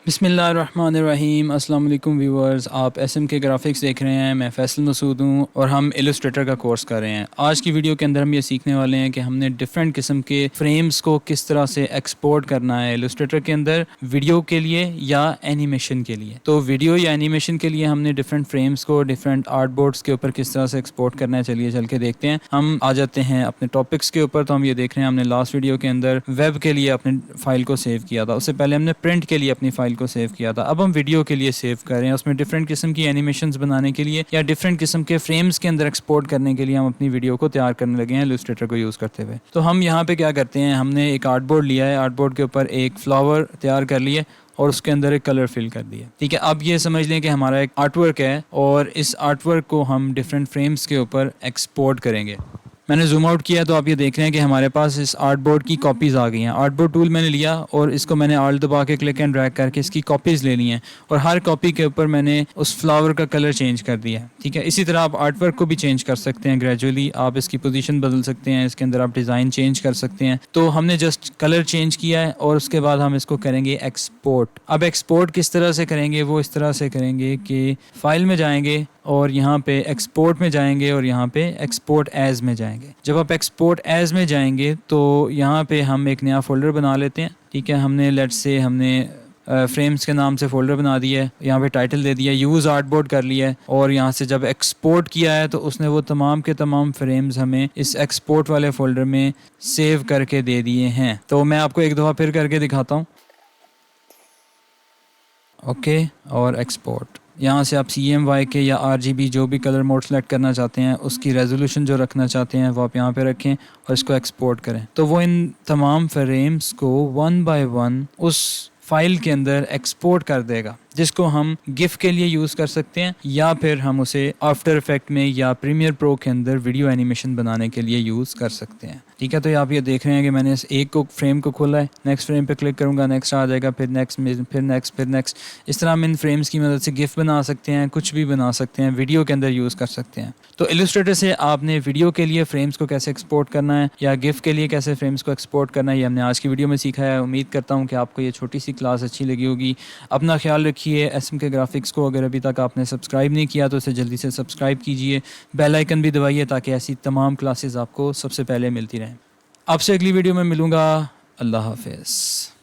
बिस्मिल्लाहिर्रहमानिर्रहीम। अस्सलाम वालेकुम व्यूअर्स, आप एसएम के ग्राफिक्स देख रहे हैं। मैं फैसल मसूद हूँ और हम इलस्ट्रेटर का कोर्स कर रहे हैं। आज की वीडियो के अंदर हम ये सीखने वाले हैं कि हमने डिफरेंट किस्म के फ्रेम्स को किस तरह से एक्सपोर्ट करना है इलस्ट्रेटर के अंदर, वीडियो के लिए या एनिमेशन के लिए। तो वीडियो या एनिमेशन के लिए हमने डिफरेंट फ्रेम्स को डिफरेंट आर्ट बोर्ड्स के ऊपर किस तरह से एक्सपोर्ट करना है, चलिए चल के देखते हैं। हम आ जाते हैं अपने टॉपिक्स के ऊपर। तो हम ये देख रहे हैं, हमने लास्ट वीडियो के अंदर वेब के लिए अपने फाइल को सेव किया था, उससे पहले हमने प्रिंट के लिए अपनी फाइल को सेव किया था। अब हम वीडियो के लिए सेव कर रहे हैं, उसमें डिफरेंट किस्म की एनिमेशंस बनाने के लिए या डिफरेंट किस्म के फ्रेम्स के अंदर एक्सपोर्ट करने के लिए हम अपनी वीडियो को तैयार करने लगे हैं इलस्ट्रेटर को यूज़ करते हुए। तो हम यहाँ पे क्या करते हैं, हमने एक आर्ट बोर्ड लिया है, आर्ट बोर्ड के ऊपर एक फ्लावर तैयार कर लिए और उसके अंदर एक कलर फिल कर दिया। ठीक है, अब ये समझ लें कि हमारा एक आर्ट वर्क है और इस आर्ट वर्क को हम डिफरेंट फ्रेम्स के ऊपर एक्सपोर्ट करेंगे। मैंने जूम आउट किया तो आप ये देख रहे हैं कि हमारे पास इस आर्ट बोर्ड की कॉपीज़ आ गई हैं। आर्ट बोर्ड टूल मैंने लिया और इसको मैंने आल्ट दबा के क्लिक एंड ड्रैग करके इसकी कॉपीज़ ले ली हैं और हर कॉपी के ऊपर मैंने उस फ्लावर का कलर चेंज कर दिया है। ठीक है, इसी तरह आप आर्ट वर्क को भी चेंज कर सकते हैं ग्रेजुअली। आप इसकी पोजीशन बदल सकते हैं, इसके अंदर आप डिज़ाइन चेंज कर सकते हैं। तो हमने जस्ट कलर चेंज किया है और उसके बाद हम इसको करेंगे एक्सपोर्ट। अब एक्सपोर्ट किस तरह से करेंगे, वो इस तरह से करेंगे कि फ़ाइल में जाएंगे और यहाँ पे एक्सपोर्ट में जाएंगे और यहाँ पे एक्सपोर्ट एज में जाएंगे। जब आप एक्सपोर्ट एज में जाएंगे तो यहाँ पे हम एक नया फ़ोल्डर बना लेते हैं। ठीक है, हमने लेट्स से हमने फ्रेम्स के नाम से फ़ोल्डर बना दिया है, यहाँ पे टाइटल दे दिया, यूज़ आर्ट बोर्ड कर लिया है और यहाँ से जब एक्सपोर्ट किया है तो उसने वो तमाम के तमाम फ्रेम्स हमें इस एक्सपोर्ट वाले फ़ोल्डर में सेव करके दे दिए हैं। तो मैं आपको एक दफ़ा फिर करके दिखाता हूँ। ओके, और एक्सपोर्ट, यहाँ से आप CMYK या RGB जो भी कलर मोड सेलेक्ट करना चाहते हैं, उसकी रेजोल्यूशन जो रखना चाहते हैं वो आप यहाँ पे रखें और इसको एक्सपोर्ट करें। तो वो इन तमाम फ्रेम्स को वन बाय वन उस फाइल के अंदर एक्सपोर्ट कर देगा, जिसको हम गिफ के लिए यूज़ कर सकते हैं या फिर हम उसे आफ्टर इफेक्ट में या प्रीमियर प्रो के अंदर वीडियो एनिमेशन बनाने के लिए यूज़ कर सकते हैं। ठीक है, तो आप ये देख रहे हैं कि मैंने इस एक को फ्रेम को खोला है, नेक्स्ट फ्रेम पे क्लिक करूँगा, नेक्स्ट आ जाएगा, फिर नेक्स्ट, फिर नेक्स्ट, फिर नेक्स्ट। इस तरह हम इन फ्रेम्स की मदद से गिफ बना सकते हैं, कुछ भी बना सकते हैं, वीडियो के अंदर यूज़ कर सकते हैं। तो इलस्ट्रेटर से आपने वीडियो के लिए फ्रेम्स को कैसे एक्सपोर्ट करना है या गिफ के लिए कैसे फ्रेम्स को एक्सपोर्ट करना है, ये हमने आज की वीडियो में सीखा है। उम्मीद करता हूँ कि आपको ये छोटी सी क्लास अच्छी लगी होगी। अपना ख्याल रखिए। एसएम के ग्राफिक्स को अगर अभी तक आपने सब्सक्राइब नहीं किया तो इसे जल्दी से सब्सक्राइब कीजिए, बेल आइकन भी दबाइए ताकि ऐसी तमाम क्लासेस आपको सबसे पहले मिलती रहें। आपसे अगली वीडियो में मिलूँगा। अल्लाह हाफिज़।